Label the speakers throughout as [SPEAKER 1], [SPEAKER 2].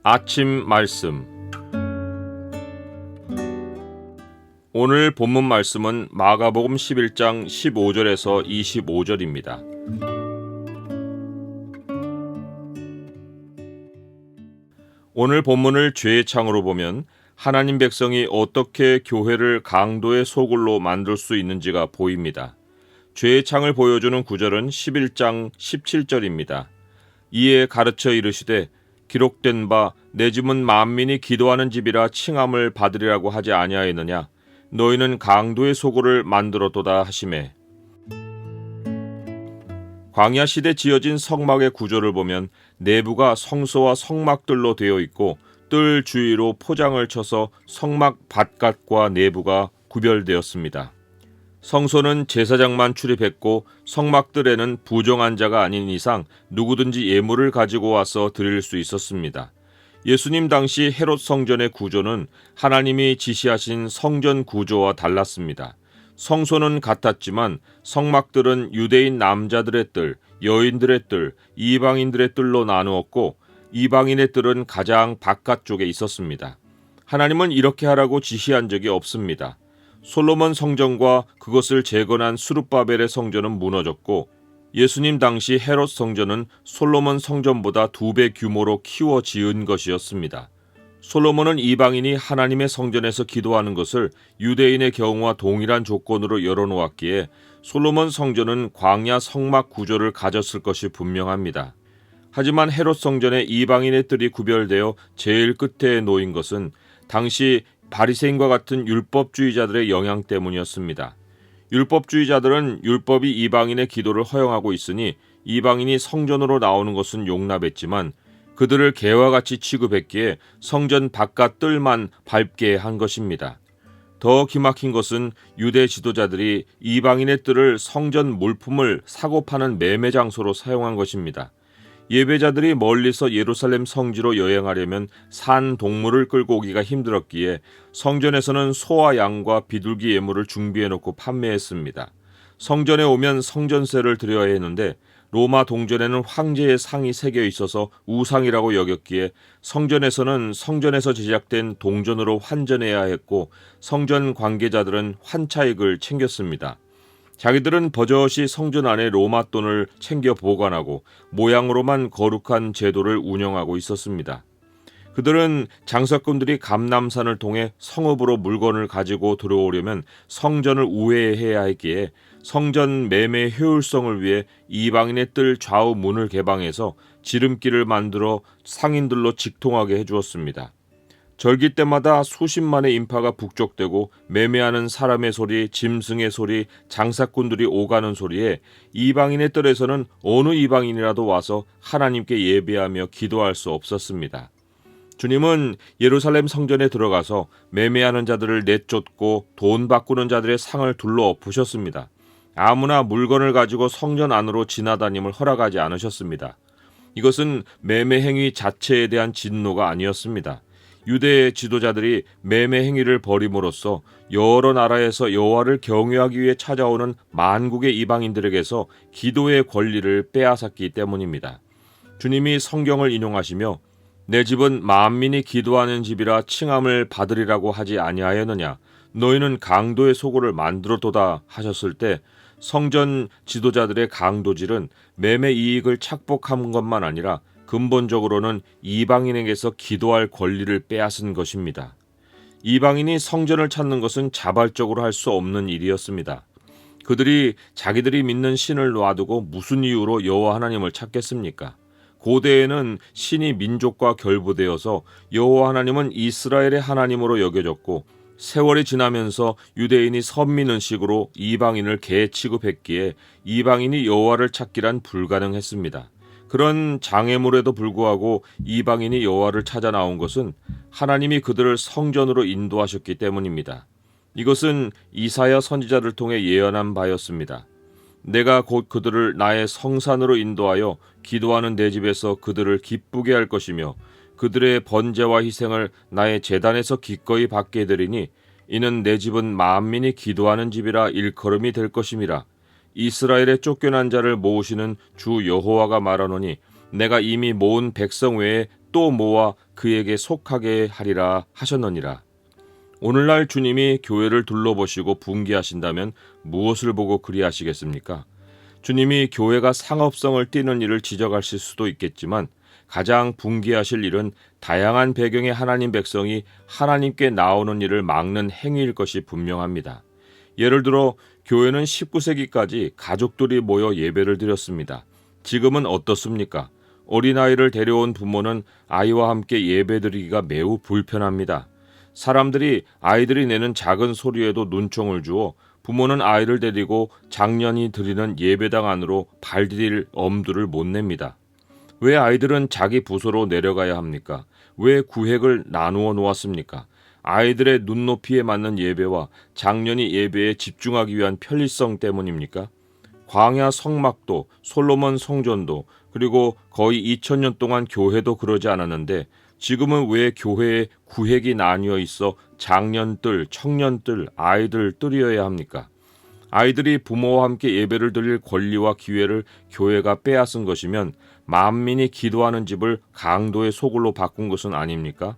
[SPEAKER 1] 아침 말씀. 오늘 본문 말씀은 마가복음 11장 15절에서 25절입니다. 오늘 본문을 죄의 창으로 보면 하나님 백성이 어떻게 교회를 강도의 소굴로 만들 수 있는지가 보입니다. 죄의 창을 보여주는 구절은 11장 17절입니다. 이에 가르쳐 이르시되 기록된 바 내 집은 만민이 기도하는 집이라 칭함을 받으리라고 하지 아니하였느냐. 너희는 강도의 소굴을 만들었도다 하시매. 광야 시대 지어진 성막의 구조를 보면 내부가 성소와 성막들로 되어 있고 뜰 주위로 포장을 쳐서 성막 바깥과 내부가 구별되었습니다. 성소는 제사장만 출입했고 성막들에는 부정한 자가 아닌 이상 누구든지 예물을 가지고 와서 드릴 수 있었습니다. 예수님 당시 헤롯 성전의 구조는 하나님이 지시하신 성전 구조와 달랐습니다. 성소는 같았지만 성막들은 유대인 남자들의 뜰, 여인들의 뜰, 이방인들의 뜰로 나누었고 이방인의 뜰은 가장 바깥쪽에 있었습니다. 하나님은 이렇게 하라고 지시한 적이 없습니다. 솔로몬 성전과 그것을 재건한 스룹바벨의 성전은 무너졌고 예수님 당시 헤롯 성전은 솔로몬 성전보다 2배 규모로 키워 지은 것이었습니다. 솔로몬은 이방인이 하나님의 성전에서 기도하는 것을 유대인의 경우와 동일한 조건으로 열어놓았기에 솔로몬 성전은 광야 성막 구조를 가졌을 것이 분명합니다. 하지만 헤롯 성전에 이방인의 뜰이 구별되어 제일 끝에 놓인 것은 당시 바리새인과 같은 율법주의자들의 영향 때문이었습니다. 율법주의자들은 율법이 이방인의 기도를 허용하고 있으니 이방인이 성전으로 나오는 것은 용납했지만 그들을 개와 같이 취급했기에 성전 바깥 뜰만 밟게 한 것입니다. 더 기막힌 것은 유대 지도자들이 이방인의 뜰을 성전 물품을 사고 파는 매매 장소로 사용한 것입니다. 예배자들이 멀리서 예루살렘 성지로 여행하려면 산 동물을 끌고 오기가 힘들었기에 성전에서는 소와 양과 비둘기 예물을 준비해놓고 판매했습니다. 성전에 오면 성전세를 드려야 했는데 로마 동전에는 황제의 상이 새겨 있어서 우상이라고 여겼기에 성전에서는 성전에서 제작된 동전으로 환전해야 했고 성전 관계자들은 환차익을 챙겼습니다. 자기들은 버젓이 성전 안에 로마 돈을 챙겨 보관하고 모양으로만 거룩한 제도를 운영하고 있었습니다. 그들은 장사꾼들이 감람산을 통해 성읍으로 물건을 가지고 들어오려면 성전을 우회해야 했기에 성전 매매 효율성을 위해 이방인의 뜰 좌우 문을 개방해서 지름길을 만들어 상인들로 직통하게 해주었습니다. 절기 때마다 수십만의 인파가 북적대고 매매하는 사람의 소리, 짐승의 소리, 장사꾼들이 오가는 소리에 이방인의 뜰에서는 어느 이방인이라도 와서 하나님께 예배하며 기도할 수 없었습니다. 주님은 예루살렘 성전에 들어가서 매매하는 자들을 내쫓고 돈 바꾸는 자들의 상을 둘러 엎으셨습니다. 아무나 물건을 가지고 성전 안으로 지나다님을 허락하지 않으셨습니다. 이것은 매매 행위 자체에 대한 진노가 아니었습니다. 유대 지도자들이 매매 행위를 벌임으로써 여러 나라에서 여호와를 경외하기 위해 찾아오는 만국의 이방인들에게서 기도의 권리를 빼앗았기 때문입니다. 주님이 성경을 인용하시며 내 집은 만민이 기도하는 집이라 칭함을 받으리라고 하지 아니하였느냐. 너희는 강도의 소굴을 만들었도다 하셨을 때 성전 지도자들의 강도질은 매매 이익을 착복한 것만 아니라 근본적으로는 이방인에게서 기도할 권리를 빼앗은 것입니다. 이방인이 성전을 찾는 것은 자발적으로 할 수 없는 일이었습니다. 그들이 자기들이 믿는 신을 놔두고 무슨 이유로 여호와 하나님을 찾겠습니까? 고대에는 신이 민족과 결부되어서 여호와 하나님은 이스라엘의 하나님으로 여겨졌고 세월이 지나면서 유대인이 선민의식으로 이방인을 개 취급했기에 이방인이 여호와를 찾기란 불가능했습니다. 그런 장애물에도 불구하고 이방인이 여호와를 찾아 나온 것은 하나님이 그들을 성전으로 인도하셨기 때문입니다. 이것은 이사야 선지자를 통해 예언한 바였습니다. 내가 곧 그들을 나의 성산으로 인도하여 기도하는 내 집에서 그들을 기쁘게 할 것이며 그들의 번제와 희생을 나의 제단에서 기꺼이 받게 해드리니 이는 내 집은 만민이 기도하는 집이라 일컬음이 될 것임이라. 이스라엘의 쫓겨난 자를 모으시는 주 여호와가 말하노니 내가 이미 모은 백성 외에 또 모아 그에게 속하게 하리라 하셨느니라. 오늘날 주님이 교회를 둘러보시고 붕괴하신다면 무엇을 보고 그리하시겠습니까? 주님이 교회가 상업성을 띠는 일을 지적하실 수도 있겠지만 가장 붕괴하실 일은 다양한 배경의 하나님 백성이 하나님께 나오는 일을 막는 행위일 것이 분명합니다. 예를 들어 교회는 19세기까지 가족들이 모여 예배를 드렸습니다. 지금은 어떻습니까? 어린아이를 데려온 부모는 아이와 함께 예배드리기가 매우 불편합니다. 사람들이 아이들이 내는 작은 소리에도 눈총을 주어 부모는 아이를 데리고 장년이 드리는 예배당 안으로 발디딜 엄두를 못 냅니다. 왜 아이들은 자기 부서로 내려가야 합니까? 왜 구획을 나누어 놓았습니까? 아이들의 눈높이에 맞는 예배와 장년이 예배에 집중하기 위한 편리성 때문입니까? 광야 성막도 솔로몬 성전도 그리고 거의 2000년 동안 교회도 그러지 않았는데 지금은 왜 교회에 구획이 나뉘어 있어 장년들, 청년들, 아이들 뜰이어야 합니까? 아이들이 부모와 함께 예배를 드릴 권리와 기회를 교회가 빼앗은 것이면 만민이 기도하는 집을 강도의 소굴로 바꾼 것은 아닙니까?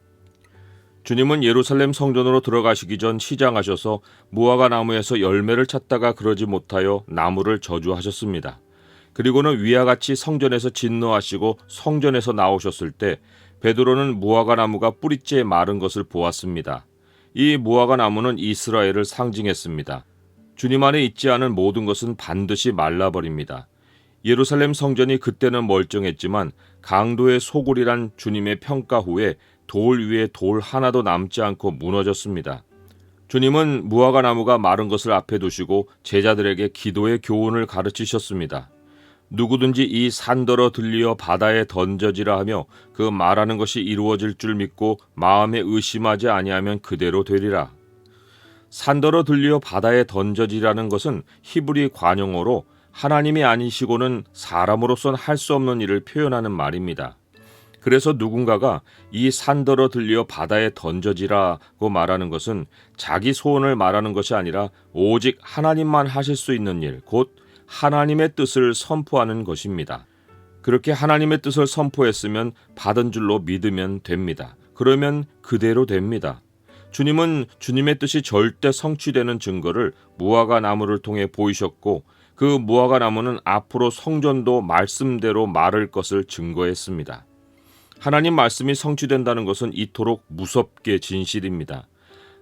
[SPEAKER 1] 주님은 예루살렘 성전으로 들어가시기 전 시장하셔서 무화과 나무에서 열매를 찾다가 그러지 못하여 나무를 저주하셨습니다. 그리고는 위와 같이 성전에서 진노하시고 성전에서 나오셨을 때 베드로는 무화과 나무가 뿌리째 마른 것을 보았습니다. 이 무화과 나무는 이스라엘을 상징했습니다. 주님 안에 있지 않은 모든 것은 반드시 말라버립니다. 예루살렘 성전이 그때는 멀쩡했지만 강도의 소굴이란 주님의 평가 후에 돌 위에 돌 하나도 남지 않고 무너졌습니다. 주님은 무화과 나무가 마른 것을 앞에 두시고 제자들에게 기도의 교훈을 가르치셨습니다. 누구든지 이 산더러 들리어 바다에 던져지라 하며 그 말하는 것이 이루어질 줄 믿고 마음에 의심하지 아니하면 그대로 되리라. 산더러 들리어 바다에 던져지라는 것은 히브리 관용어로 하나님이 아니시고는 사람으로선 할 수 없는 일을 표현하는 말입니다. 그래서 누군가가 이 산더러 들리어 바다에 던져지라고 말하는 것은 자기 소원을 말하는 것이 아니라 오직 하나님만 하실 수 있는 일, 곧 하나님의 뜻을 선포하는 것입니다. 그렇게 하나님의 뜻을 선포했으면 받은 줄로 믿으면 됩니다. 그러면 그대로 됩니다. 주님은 주님의 뜻이 절대 성취되는 증거를 무화과 나무를 통해 보이셨고 그 무화과 나무는 앞으로 성전도 말씀대로 마를 것을 증거했습니다. 하나님 말씀이 성취된다는 것은 이토록 무섭게 진실입니다.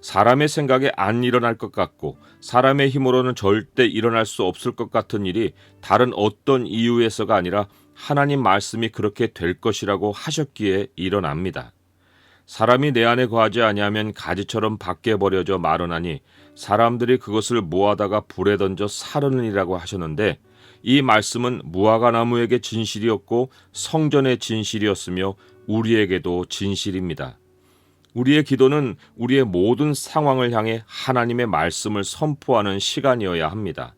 [SPEAKER 1] 사람의 생각에 안 일어날 것 같고 사람의 힘으로는 절대 일어날 수 없을 것 같은 일이 다른 어떤 이유에서가 아니라 하나님 말씀이 그렇게 될 것이라고 하셨기에 일어납니다. 사람이 내 안에 거하지 아니하면 가지처럼 밖에 버려져 마르나니 사람들이 그것을 모아다가 불에 던져 사르느니라고 하셨는데 이 말씀은 무화과 나무에게 진실이었고 성전의 진실이었으며 우리에게도 진실입니다. 우리의 기도는 우리의 모든 상황을 향해 하나님의 말씀을 선포하는 시간이어야 합니다.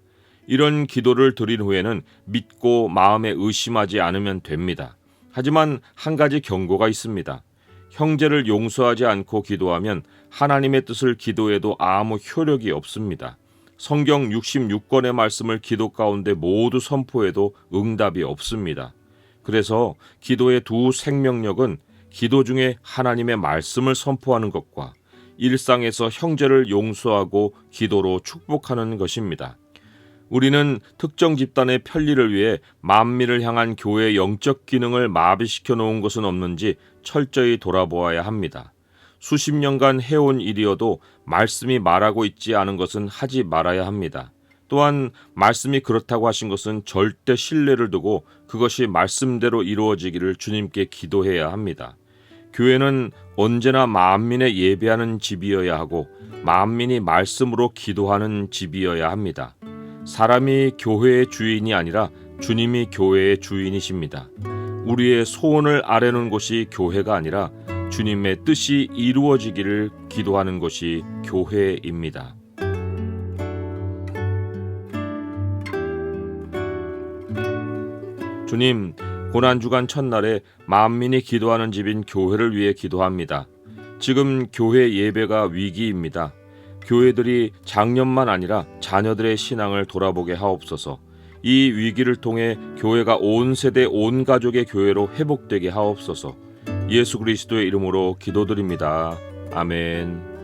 [SPEAKER 1] 이런 기도를 드린 후에는 믿고 마음에 의심하지 않으면 됩니다. 하지만 한 가지 경고가 있습니다. 형제를 용서하지 않고 기도하면 하나님의 뜻을 기도해도 아무 효력이 없습니다. 성경 66권의 말씀을 기도 가운데 모두 선포해도 응답이 없습니다. 그래서 기도의 두 생명력은 기도 중에 하나님의 말씀을 선포하는 것과 일상에서 형제를 용서하고 기도로 축복하는 것입니다. 우리는 특정 집단의 편리를 위해 만민을 향한 교회의 영적 기능을 마비시켜 놓은 것은 없는지 철저히 돌아보아야 합니다. 수십 년간 해온 일이어도 말씀이 말하고 있지 않은 것은 하지 말아야 합니다. 또한 말씀이 그렇다고 하신 것은 절대 신뢰를 두고 그것이 말씀대로 이루어지기를 주님께 기도해야 합니다. 교회는 언제나 만민의 예배하는 집이어야 하고 만민이 말씀으로 기도하는 집이어야 합니다. 사람이 교회의 주인이 아니라 주님이 교회의 주인이십니다. 우리의 소원을 아뢰는 곳이 교회가 아니라 주님의 뜻이 이루어지기를 기도하는 것이 교회입니다. 주님, 고난주간 첫날에 만민이 기도하는 집인 교회를 위해 기도합니다. 지금 교회 예배가 위기입니다. 교회들이 장년만 아니라 자녀들의 신앙을 돌아보게 하옵소서. 이 위기를 통해 교회가 온 세대 온 가족의 교회로 회복되게 하옵소서. 예수 그리스도의 이름으로 기도드립니다. 아멘.